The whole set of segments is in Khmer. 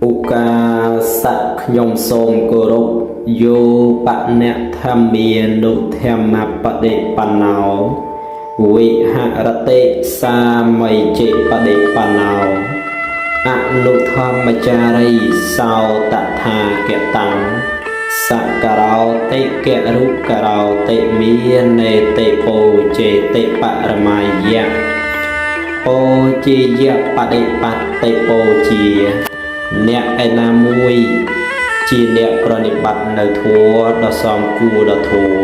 ឧកាសៈខ្ញុំសូមគោរពយោបនៈធម្មានុធម្មបដិបណ្ណោវិហរតិសាមីចេបដិបណ្ណោអនុធម្មចារីសោតថាកតាំងសក្ករោតិករុករោតិមាននេតិពោចេតិបរមយៈពោជាយៈបដិបត្តិពោជាអ្នកឯណាមួយជាអ្នកប្រណិប័តនៅធัวដ៏សមគួរដល់ធัว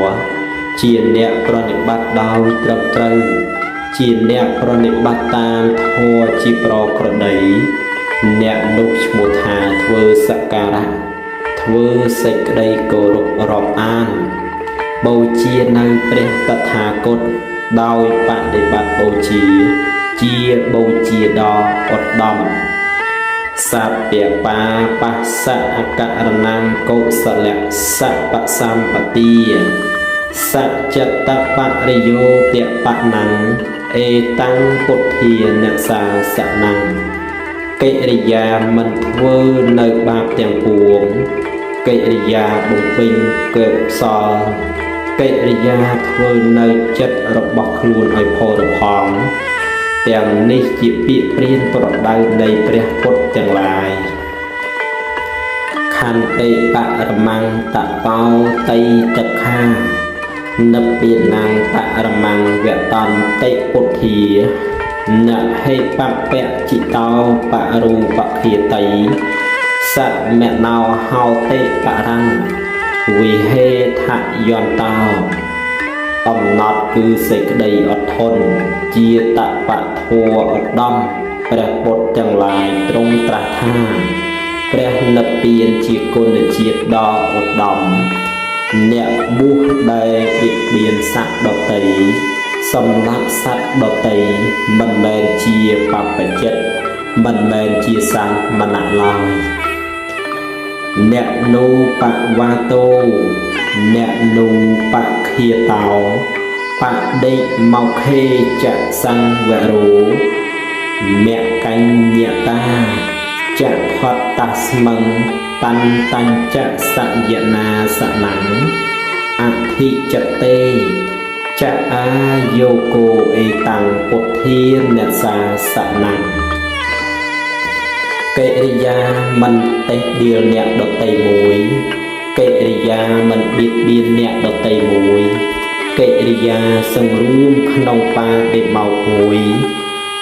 ជាអ្នកប្រណិប័តដោយត្រឹមត្រូវជាអ្នកប្រណិប័តតាមធัวជាប្រក្រតីអ្នកនោះឈ្មោះថាធ្វើសក្ការៈធ្វើសេចក្តីគោរពរាប់អានបូជានៅព្រះតថាគតដោយបដិបត្តិបូជាបូជាដ៏ឧត្តមសព្យបាបស្សៈអករណੰកុសលៈសពសម្បទាសច្ចតបរិយោទបណੰអេតាំងពុទ្ធានសាសនੰកិរិយាមិនធ្វើនៅបាបទាំងពួងកិរិយាបំពេញកុសលកិរិយាធ្វើនៅចិត្តរបស់ខ្លួនឲ្យផុតផង់ទាំងនេះជាពាក្យព្រានប្រដៅនៃព្រះពុទ្ធទាំងឡាយខន្តិបរមੰតបោតៃតខានិព្វានੰបរមੰវតន្តិពុទ្ធានហេបពៈចិតោបរូបភាតិសមណោហោតិបរੰវិហេថយន្តោអំណត់គឺសេចក្តីអត់ធន់ជាតបធัวឧត្តមព្រះពុទ្ធទាំងឡាយទ្រង់ត្រាស់ថាព្រះនិព្វានជាគុណជាតិដ៏ឧត្តមអ្នកបួសដែលបៀតបៀនសត្វដទៃសម្លាប់សត្វដទៃមិនមែនជាបព្វជិតមិនមែនជាសង្ឃមណៈឡើយអ្នកនូបវ៉ាតោអ្នកនូបខាតោបដិមកខេចសង្វរោមកញ្ញតាចផតស្មឹងតន្តញ្ចសយនាសនੰអធិចតេចអាយោគោអេតាំងពុទ្ធានសាសនੰកិរិយាមិនតេះដៀលអ្នកដទៃមួយកិរិយាមិនបៀតបៀនអ្នកដទៃមួយកិរិយាសង្រួមក្នុងបាដិបោកមួយ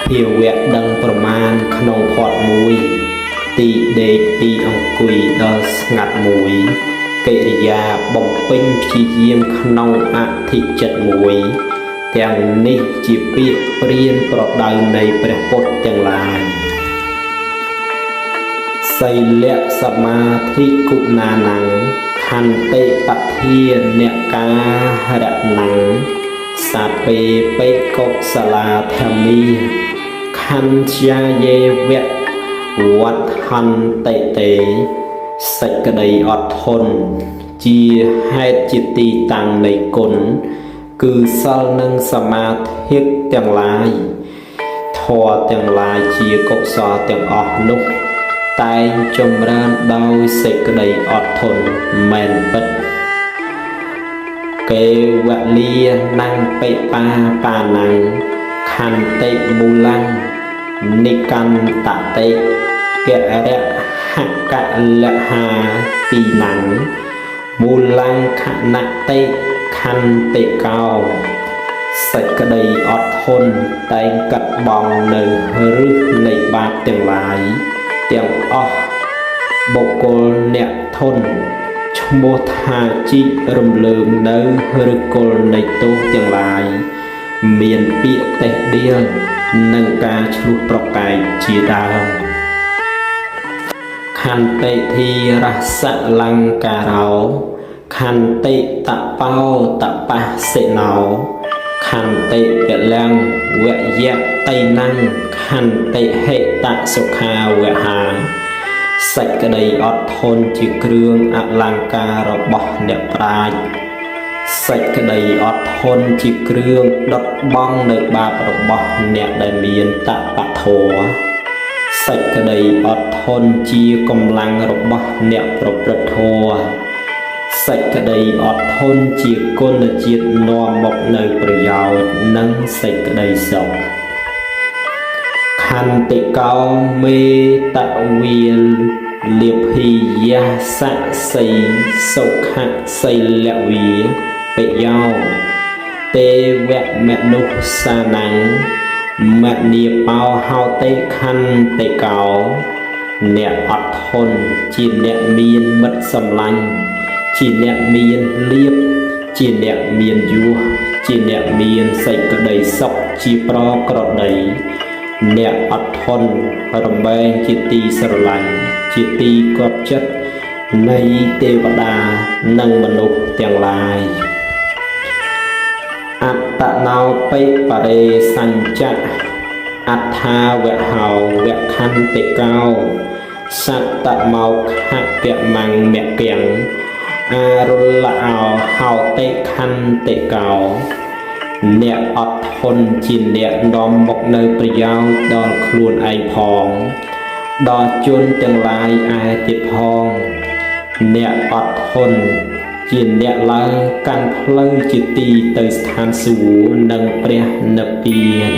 ភាវៈដឹងប្រមាណក្នុងផាត់មួយទីដេកទីអង្គុយដល់ស្ងាត់មួយកិរិយាបំពេញព្យាយាមក្នុងអធិចិត្តមួយទាំងនេះជាពាក្យព្រានប្រដៅនៃព្រះពុទ្ធទាំងឡាយសីលៈសមាធិគុណានੰខន្តិបធានការណੰសាពេបេកុសលាធម្មីខញ្ជាយេវៈវត្តហន្តិតេសេចក្តីអត់ធន់ជាហេតុជាទីតាំងនៃគុណគឺសិលនិងសមាធិទាំងឡាយធម៌ទាំងឡាយជាកុសលទាំងអស់នោះតែងចម្រើនដោយសេចក្តីអត់ធន់មែនពិតកេវលាណੰបិបាបាណੰខន្តិមូលੰនិកន្តតិករៈហកលហាទីណੰមូលੰខណតិខន្តិកោសេចក្តីអត់ធន់តែងកាត់បង់នៅឫសនៃបាបទាំងឡាយទាំងអស់បុគ្គលអ្នកធន់ឈ្មោះថាជីករំលើងនៅឫសគល់នៃទោសទាំងឡាយមានពាក្យតេះដៀលនិងការឆ្លោះប្រកែកជាដើមខន្តិធីរសលង្ការោខន្តិតបោតបសិណោខន្តិពលំវយៈតៃណੰខន្តិហេតសុខាវហាសេចក្តីអត់ធន់ជាគ្រឿងអលង្ការរបស់អ្នកប្រាជ្ញសេចក្តីអត់ធន់ជាគ្រឿងដុតបង់នៅបាបរបស់អ្នកដែលមានតបធម៌ សេចក្តីអត់ធន់ជាកម្លាំងរបស់អ្នកប្រព្រឹត្តធម៌សេចក្តីអត់ធន់ជាគុណជាតិនាំមកនៅប្រយោជន៍និងសេចក្តីសុខខន្តិកោមេតវិលលាភិយាស័ក្សីសុខៈសីលវិបយោទេវមនុស្សសានੰមនីបោហោតេខន្តិកោអ្នកអត់ធន់ជាអ្នកមានមិត្តសម្លាញ់ជាអ្នកមានលៀបជាអ្នកមានយោះជាអ្នកមានសេចក្តីសុខជាប្រក្រតីអ្នកអត់ធន់រមែងជាទីស្រឡាញ់ជាទីគប់ចិត្តនៃទេវតានិងមនុស្សទាំងឡាយអត្តណោបិបរេសញ្ចៈអថាវហោវខន្តិកោសត្តមោខៈពមង្មគំអារុលអោហោតេខន្តិកោអ្នកអត់ធន់ជាអ្នកនាំមកនៅប្រយោជន៍ដល់ខ្លួនឯងផងដល់ជនទាំងឡាយឯទៀតផងអ្នកអត់ធន់ជាអ្នកឡើងកាន់ផ្លូវជាទីទៅស្ថានសួគ៌និងព្រះនិព្វាន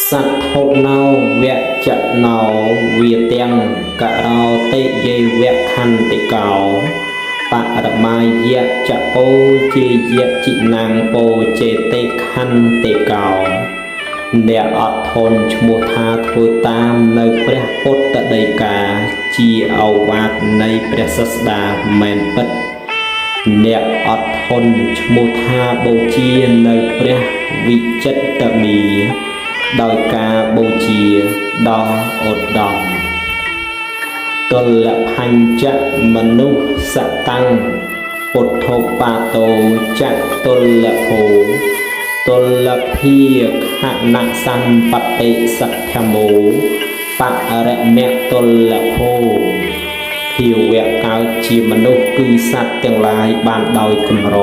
សត្ថុណោវចណោវាទាំងករោតិយេវខន្តិកោបរមាយៈចពោជាយៈចិណាំពោចេតិខន្តិកោអ្នកអត់ធន់ឈ្មោះថាធ្វើតាមនៅព្រះពុទ្ធដីកាជាឱវាទនៃព្រះសាស្តាមែនពិតអ្នកអត់ធន់ឈ្មោះថាបូជានៅព្រះវិចិត្រមាដោយការបូជាដ៏ឧត្តមទលផញ្ចមនុស្សតੰពុទ្ធោបាទោចតុលភោទលភាខណៈសម្បតិសទ្ធមោបរមៈទលភោភាវៈកើតជាមនុស្សគឺសត្វទាំងឡាយបានដោយកម្រ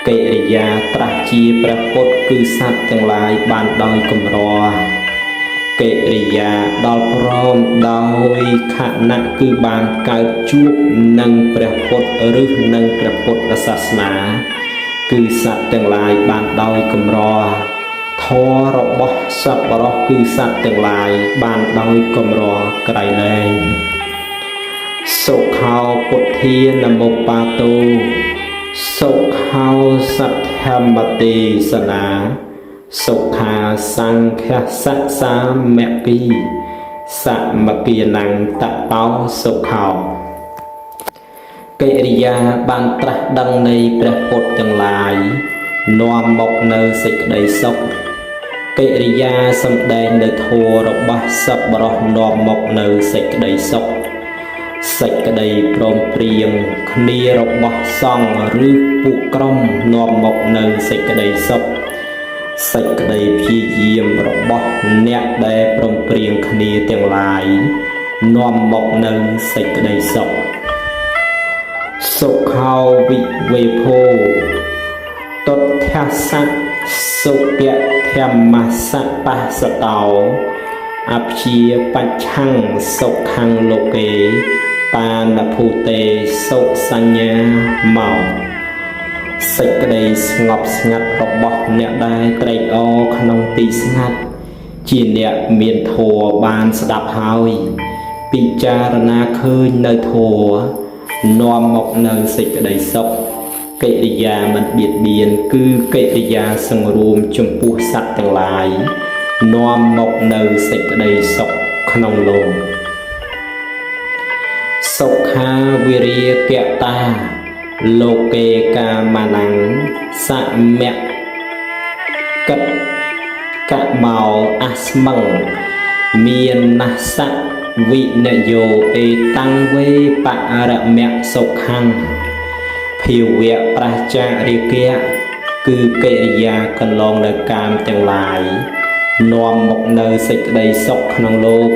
កិរិយាត្រាស់ជាព្រះពុទ្ធគឺសត្វទាំងឡាយបានដោយកម្រកិរិយាដល់ព្រមដោយខណៈគឺបានកើតជួបនឹងព្រះពុទ្ធឬនឹងព្រះពុទ្ធសាសនាគឺសត្វទាំងឡាយបានដោយកម្រធម៌របស់សប្បុរសគឺសត្វទាំងឡាយបានដោយកម្រក្រៃលែងសុខោពុទ្ធានមោបាទោសុខោសទ្ធម្មទេសនាសុខាសង្ឃសៈសាមគ្គីសមគិណੰតបោសុខោកិរិយាបានត្រាស់ដឹងនៃព្រះពុទ្ធទាំងឡាយនាំមកនៅសេចក្តីសុខកិរិយាសំដែងនៅធម៌របស់សប្បុរសនាំមកនៅសេចក្តីសុខសេចក្តីព្រមព្រៀងគ្នារបស់សង្ឃឬពួកក្រុមនាំមកនៅសេចក្តីសុខសេចក្តីព្យាយាមរបស់អ្នកដែលព្រមព្រៀងគ្នាទាំងឡាយនាំមកនៅសេចក្តីសុខសុខោវិវេភោតុទ្ធាសៈសុភៈធម្មសៈបស្សតោអព្យាបច្ឆੰសុខੰលោកេបានភូតេសុសញ្ញាមកសេចក្តីស្ងប់ស្ងាត់របស់អ្នកដែលត្រេកអរក្នុងទីស្ងាត់ជាអ្នកមានធម៌បានស្ដាប់ហើយពិចារណាឃើញនៅធម៌នាំមកនៅសេចក្តីសុខកិរិយាមិនបៀតបៀនគឺកិរិយាសង្រួមចំពោះសត្វទាំងឡាយនាំមកនៅសេចក្តីសុខក្នុងលោកសុខាវិរិយកតាលោកេកាមាណੰសមកិតកមោអស្មੰមានណាសៈវិនយោអេតੰវេបរមៈសុខੰភាវៈប្រចារិកៈគឺកិរិយាកន្លងនៅកាមទាំងឡាយនាំមកនៅសេចក្តីសុខក្នុងលោក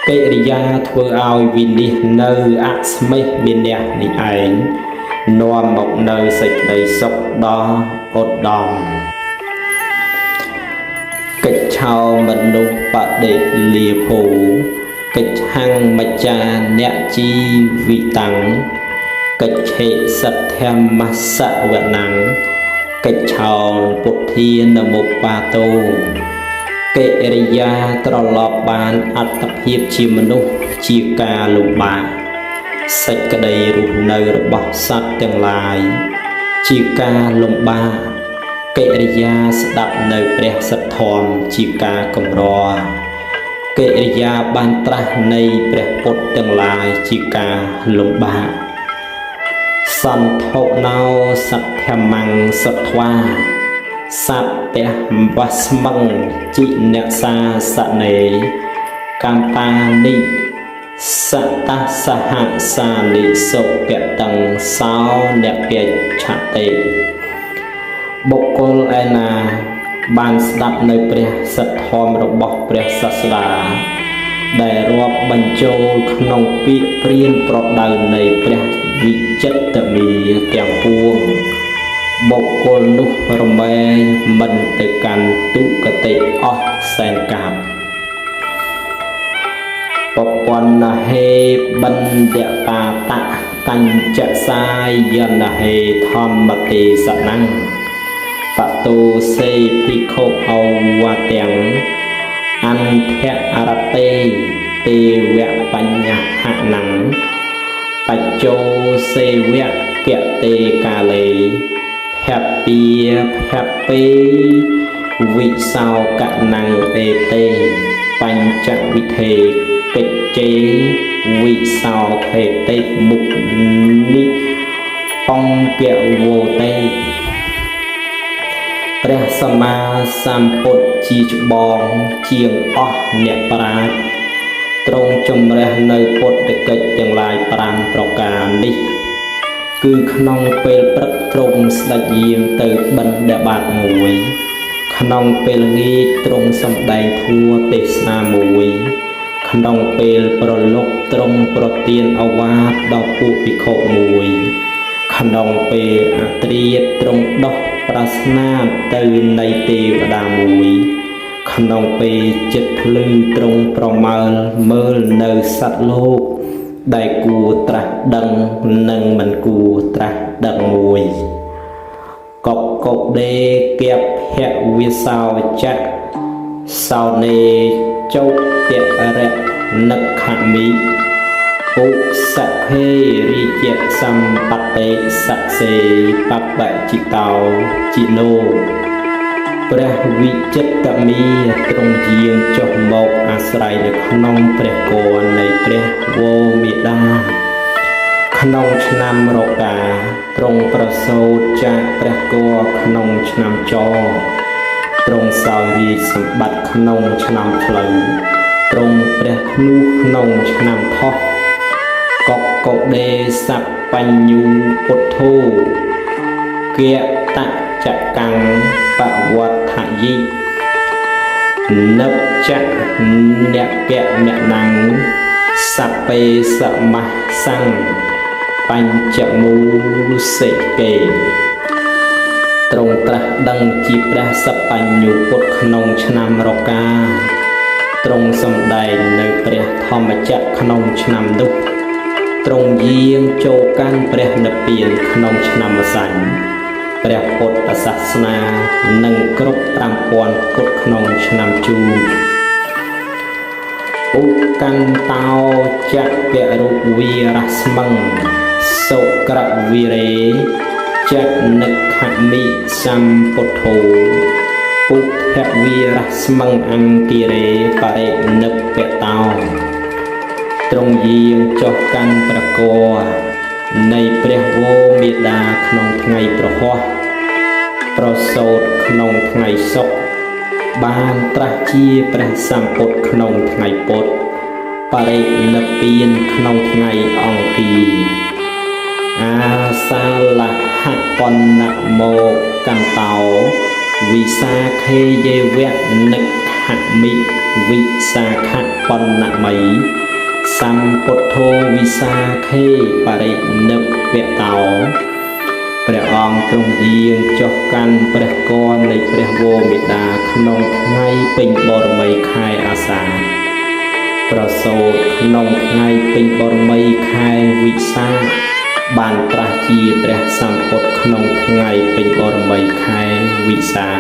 កិរិយាធ្វើឲ្យវិនិច្ឆ័យនៅអស្មិមិនៈនេះឯងនាំមកនៅសេចក្តីសុខដ៏ឧត្តមកិច្ច កិច្ចឆោមនុស្សបដិលាភោកិច្ឆੰមច្ចាអ្នកជីវិតាំងកិច្ឆេសទ្ធិមស្សវណੰកិច្ឆោពុទ្ធានមុបាទោកិរិយាត្រឡប់បានអត្តភាពជាមនុស្សជាការលំបាកសេចក្តីរស់នៅរបស់សត្វទាំងឡាយជាការលំបាកកិរិយាស្ដាប់នៅព្រះសទ្ធធម៌ជាការកម្រកិរិយាបានត្រាស់នៃព្រះពុទ្ធទាំងឡាយជាការលំបាកសន្ធោណោសទ្ធិមੰសត្វាសត្វវស្មੰជីអ្នកសាសនេកម្បានិសតសហសានិសុពតੰសោអ្នកពេឆតេបុគ្គលឯណាបានស្ដាប់នៅព្រះសទ្ធធម៌របស់ព្រះសាស្តាដែលរាប់បញ្ចូលក្នុងពាក្យព្រានប្រដៅនៃព្រះវិចិត្រមាទាំងពួងបុគ្គលនោះរមែងមិនទៅកាន់ទុគតិអស់សែនកាលបពនហេបណ្ឌតាតកញ្ចសាយនហេធម្មទេសនੰបតោសេភិក្ខុអវទាំងអន្តអរតេទេវបញ្ញហណੰបច្ចោសេវកតេកាលេភពាភពេវិសោកណੰអេតេបញ្ចវិធេកិច្ឆេវិសោខេតេមុនិអង្គវោតេព្រះសម្មាសម្ពុទ្ធជាច្បងជាងអស់អ្នកប្រាជ្ញទ្រង់ជំរះនៅពុទ្ធកិច្ចទាំងឡាយ5ប្រការនេះគឺក្នុងពេលព្រឹកទ្រង់ស្ដេចយាងទៅបិណ្ឌបាតមួយក្នុងពេលល្ងាចទ្រង់សម្ដែងធម៌ទេសនាមួយក្នុងពេលប្រលប់ទ្រង់ប្រទានឱវាទដល់ពួកភិក្ខុមួយក្នុងពេលអត្រាទ្រង់ដោះប្រស្នាទៅនៃទេវតាមួយក្នុងពេលចិត្តភ្លឺទ្រង់ប្រមើលមើលនៅសត្វលោកដែលគួរត្រាស់ដឹងនិងមិនគួរត្រាស់ដឹងមួយកកុដេកភវិសោចៈសោនេចុពរៈនិក្ខមិពុសភេរិយសម្បតិសសេបបចិតោចិណូព្រះវិចិត្រមាទ្រង់យាងចុះមកអាស្រ័យនៅក្នុងព្រះគរនៃព្រះវរមេដាក្នុងឆ្នាំរកាទ្រង់ប្រសូតចាកព្រះគរក្នុងឆ្នាំចទ្រង់សោយរាជសម្បត្តិក្នុងឆ្នាំផ្លូវទ្រង់ព្រះភ្នោះក្នុងឆ្នាំថោះកកុដេសបញ្ញូពុទ្ធោគតចកੰបវត្ថយិនិច្ចអ្នកពអ្នកណੰសពេសមសੰបញ្ចមូសិកេទ្រង់ត្រាស់ដឹងជាព្រះសបញ្ញូពុទ្ធក្នុងឆ្នាំរកាទ្រង់សម្ដែងនៅព្រះធម្មចក្រក្នុងឆ្នាំនោះទ្រង់យាងចូលកាន់ព្រះនិព្វានក្នុងឆ្នាំម្សាញ់ព្រះពុទ្ធសាសនានឹងគ្រប់5000ពុទ្ធក្នុងឆ្នាំជូឧកន្តោចករុវីរស្មੰសុក្រវិរេចនិក្ខមិសម្ពុទ្ធោពុទ្ធវីរស្មੰអង្គិរេបរិនិព្វតោទ្រង់យាងចុះកាន់ប្រគរនៃព្រះវរមេដាក្នុងថ្ងៃប្រហោះប្រសូតក្នុងថ្ងៃសុក្របានត្រាស់ជាព្រះសម្ពុទ្ធក្នុងថ្ងៃពុទ្ធបរិនិព្វានក្នុងថ្ងៃអង្គារអាសាលហបណ្ណមោកន្តោវិសាខេយវៈនិក្ខមិវិសាខបណ្ណមយសម្ពុទ្ធោវិសាខេបរិនិព្វតោ ព្រះអង្គទ្រង់យាងចុះកាន់ព្រះគរនៃព្រះវរមេដាក្នុងថ្ងៃពេញបរមីខែអាសាឍប្រសូតក្នុងថ្ងៃពេញបរមីខែវិសាខបានត្រាស់ជាព្រះសម្ពុទ្ធក្នុងថ្ងៃពេញបរមីខែវិសាខ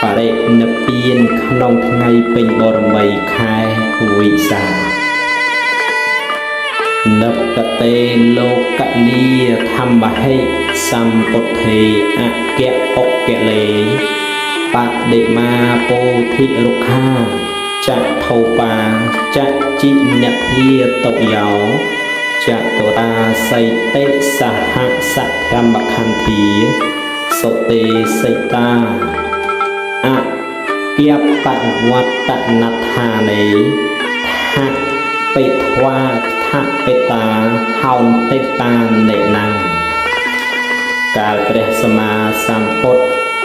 បរិនិព្វានក្នុងថ្ងៃពេញបរមីខែវិសាខនិព្វតេលោកនីធម្មហេសម្ពុទ្ធេអគ្គឧគលេបដិមាពោធិរុក្ខាចថោបាចជីនភាតុយោចតុរាសីតិសហសធម្មខន្ធាសុទេសិតាអគបវត្តនដ្ឋានេថបិធ្វាថបិតាហោនតិតានិណាកាលព្រះសម្មាសម្ពុទ្ធ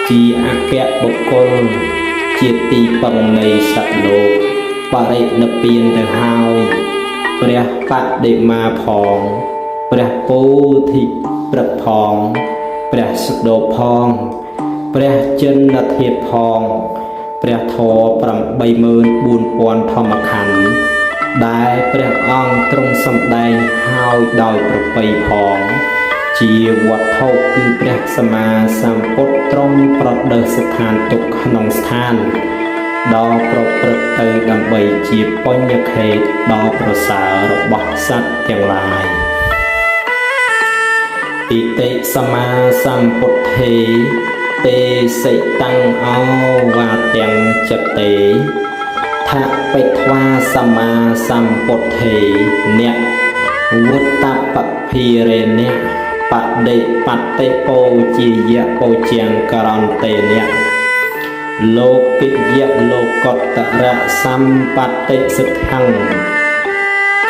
ជាអគ្គបុគ្គលជាទីពឹងនៃសត្វលោកបរិនិព្វានទៅហើយព្រះបដិមាផងព្រះពោធិព្រឹកផងព្រះសុដោផងព្រះចិនធាតុផងព្រះធម៌84000ធម្មខណ្ឌដែលព្រះអង្គទ្រង់សម្ដែងហើយដោយប្រពៃផងជាវត្ថុគឺព្រះសម្មាសម្ពុទ្ធទ្រង់ប្រដេសស្ថានទុកក្នុងស្ថានដ៏ប្រព្រឹត្តទៅដើម្បីជាបញ្ញខេតដ៏ប្រសើររបស់សត្វទាំងឡាយဣតិសម្មាសម្ពុទ្ធេទេសិតੰអវាទាំងចិត្តទេថបិធ្វាសម្មាសម្ពុទ្ធេអ្នកវុត្តបភិរេអ្នកបដិបតិពោជាយៈពោជាងករន្តេអ្នកលោកិយៈលោកតរៈសម្បតិសិទ្ធੰ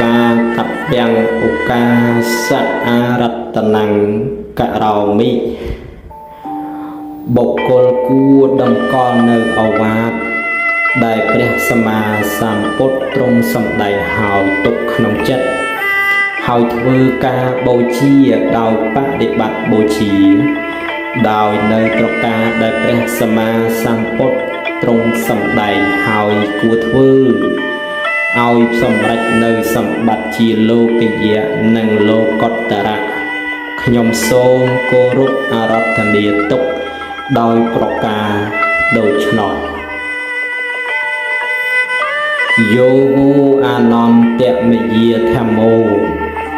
កាតព្យឧកាសៈអរតនੰករោមិបុគ្គលគួរតម្កល់នៅអវាទដែលព្រះសម្មាសម្ពុទ្ធទ្រង់សម្ដែងហើយទុកក្នុងចិត្តហើយធ្វើការបូជាដោយបដិបត្តិបូជាដោយនៅប្រការដែលព្រះសម្មាសម្ពុទ្ធទ្រង់សម្ដែងហើយគួរធ្វើឲ្យសម្រេចនៅសម្បត្តិជាលោកយៈនិងលោកតរៈខ្ញុំសូមគោរពអារាធនាទុកដោយប្រការដូច្នោះយោអានន្តមយាធម្មោ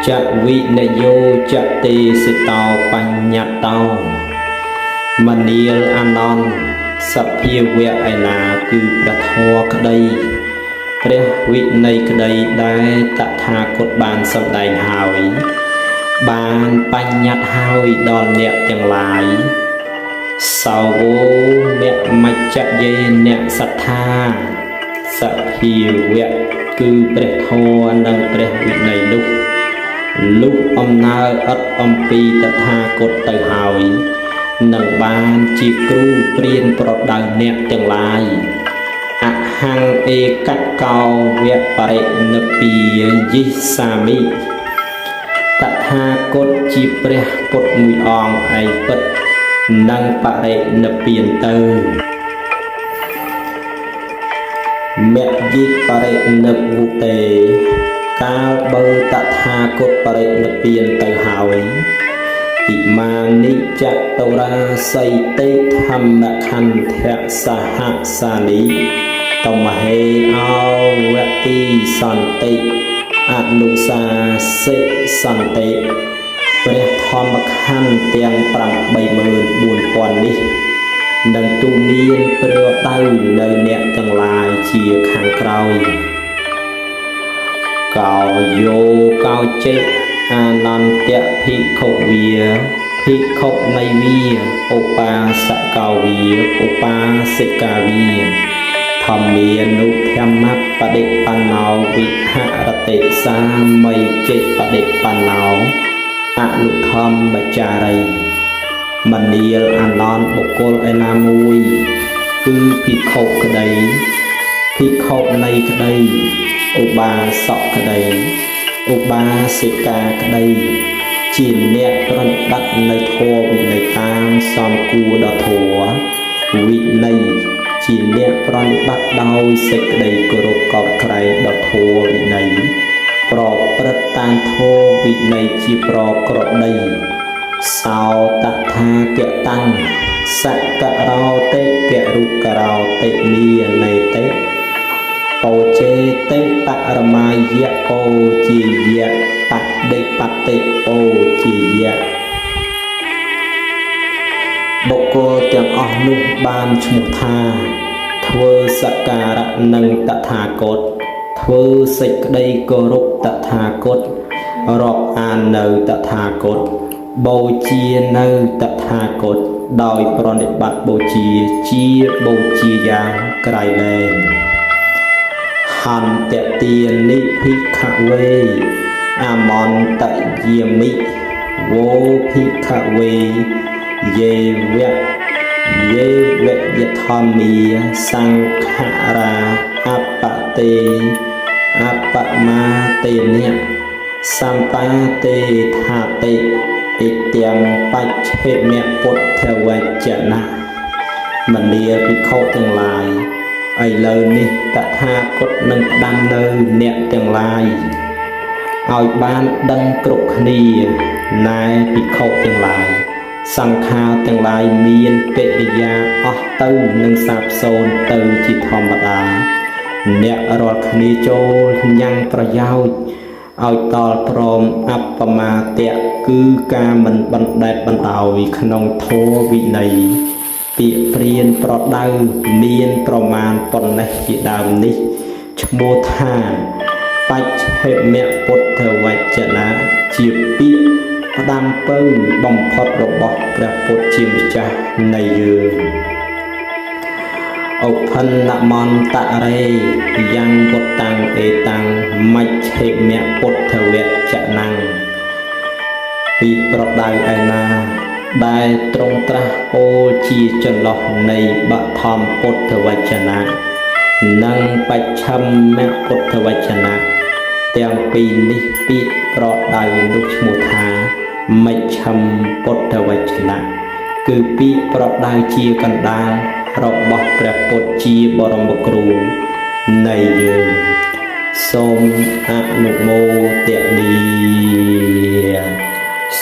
ចវិនយោចទេសិតោបញ្ញតោមនាលអានន្តសភាវៈឯណាគឺព្រះធម៌ក្តីព្រះវិន័យក្តីដែលតថាគតបានសម្ដែងហើយបានបញ្ញត្តិហើយដល់អ្នកទាំងឡាយសាវោអ្នកមច្ចយេអ្នកសត្ថាសភាវៈគឺព្រះធម៌និងព្រះវិន័យនោះលុះអំណើឥតអំពីតថាគតទៅហើយនឹងបានជាគ្រូព្រានប្រដៅអ្នកទាំងឡាយអហង្អេកកោវៈបរិនិព្វាយិសាមិតថាគតជាព្រះពុទ្ធមួយអង្គឯងពិតនឹងបរិនិព្វានទៅមគ្គិបរិនិព្វុតេកាលបើតថាគតបរិនិព្វានទៅហើយឥមានិចតរាសីតិធម្មខន្ធៈសហសានីតមហេអវតិសន្តិអនុសាសិសន្តិព្រះធម្មខន្ធទាំង84000នេះនឹងទូមានព្រាដៅនៅអ្នកទាំងឡាយជាខាងក្រោយកោយោកោចេអានន្តៈភិក្ខុវាភិក្ខុនៃវាឧបាសកោវាឧបាសិកាវាធម្មានុធម្មបដិបណ្ណោវិហរតិសាមីចេបដិបណ្ណោអនុធម្មចារីមនាលអានន្តបុគ្គលឯណាមួយគឺភិក្ខុក្តីភិក្ខុនៃក្តីឧបាសកក្តីឧបាសិកាក្តី ជាអ្នកប្រតិបត្តិនៅធម៌វិន័យតាមសំគួរដល់ធម៌វិន័យជាអ្នកប្រតិបត្តិដោយសេចក្តីគោរពកោតក្រែងដល់ធម៌វិន័យប្រព្រឹត្តតាមធម៌វិន័យជាប្រក្រតីសោតថាគតាំងសករោតិករុករោតិនីនេតិពោចេតិបរមាយៈពោជាយៈបដិបតិពោជាយៈបុគ្គលទាំងអស់នោះបានឈ្មោះថាធ្វើសក្ការៈនឹងតថាគតធ្វើសេចក្តីគោរពតថាគតរាប់អាននៅតថាគតបូជានៅតថាគតដោយប្រណិប័តបូជាជាបូជាយ៉ាងក្រៃលែងហន្តទានិភិក្ខវេអមន្តយាមិវោភិក្ខវេយេវៈយធម្មាសង្ខរាអបតេអបមាតេនៈសម្បាតេថាតិអិទាំងបច្ឆេមពុទ្ធវចនៈមនាភិក្ខុទាំងឡាយឥឡូវនេះតថាគតនឹងផ្ដាំនៅអ្នកទាំងឡាយឲ្យបានដឹងគ្រប់គ្នាណែភិក្ខុទាំងឡាយសង្ខារទាំងឡាយមានកិរិយាអស់ទៅនឹងសាបសូន្យទៅជាធម្មតាអ្នករាល់គ្នាចូលញ៉ាំងប្រយោជន៍ឲ្យតល់ព្រមអបមាទៈគឺការមិនបណ្ដែតបណ្ដោយក្នុងធម៌វិន័យពាក្យព្រានប្រដៅមានប្រមាណប៉ុណ្ណេះជាដើមនេះឈ្មោះថាបច្ឆេមពុទ្ធវចនៈជាពាក្យផ្ដាំពៅបំផុតរបស់ព្រះពុទ្ធជាម្ចាស់នៃយើងឧបនមន្តរេយ៉ាងពុតតាំងអេតាំងមច្ឆេមពុទ្ធវចនៈពីប្រដៅឯណាដែលទ្រង់ត្រាស់ពោលជាចន្លោះនៃបឋមពុទ្ធវចនៈនិងបច្ឆិមពុទ្ធវចនៈទាំងពីរនេះពាក្យប្រដៅនោះឈ្មោះថាមច្ឆិមពុទ្ធវចនៈគឺពាក្យប្រដៅជាកណ្ដាលរបស់ព្រះពុទ្ធជាបរមគ្រូនៃយើងសូមអនុមោទនា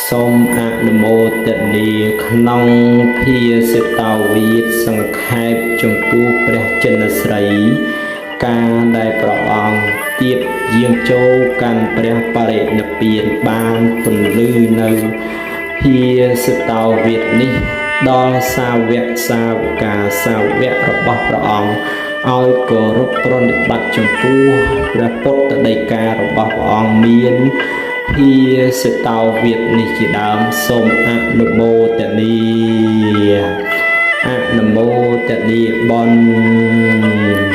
សូមអនុមោទនាក្នុងភាសិតាវាទសង្ខេបចំពោះព្រះចិនស្រីការដែលព្រះអង្គទៀបយាងចូលកាន់ព្រះបរិនិព្វានបានពន្លឺនៅភាសិតាវាទនេះដល់សាវកសាវកាសាវករបស់ព្រះអង្គឲ្យគោរពប្រណិប័តចំពោះព្រះពុទ្ធដីការបស់ព្រះអង្គមានភាសិតាវាទនេះជាដើមសូមអនុមោទនាអនុមោទនាបុណ្យ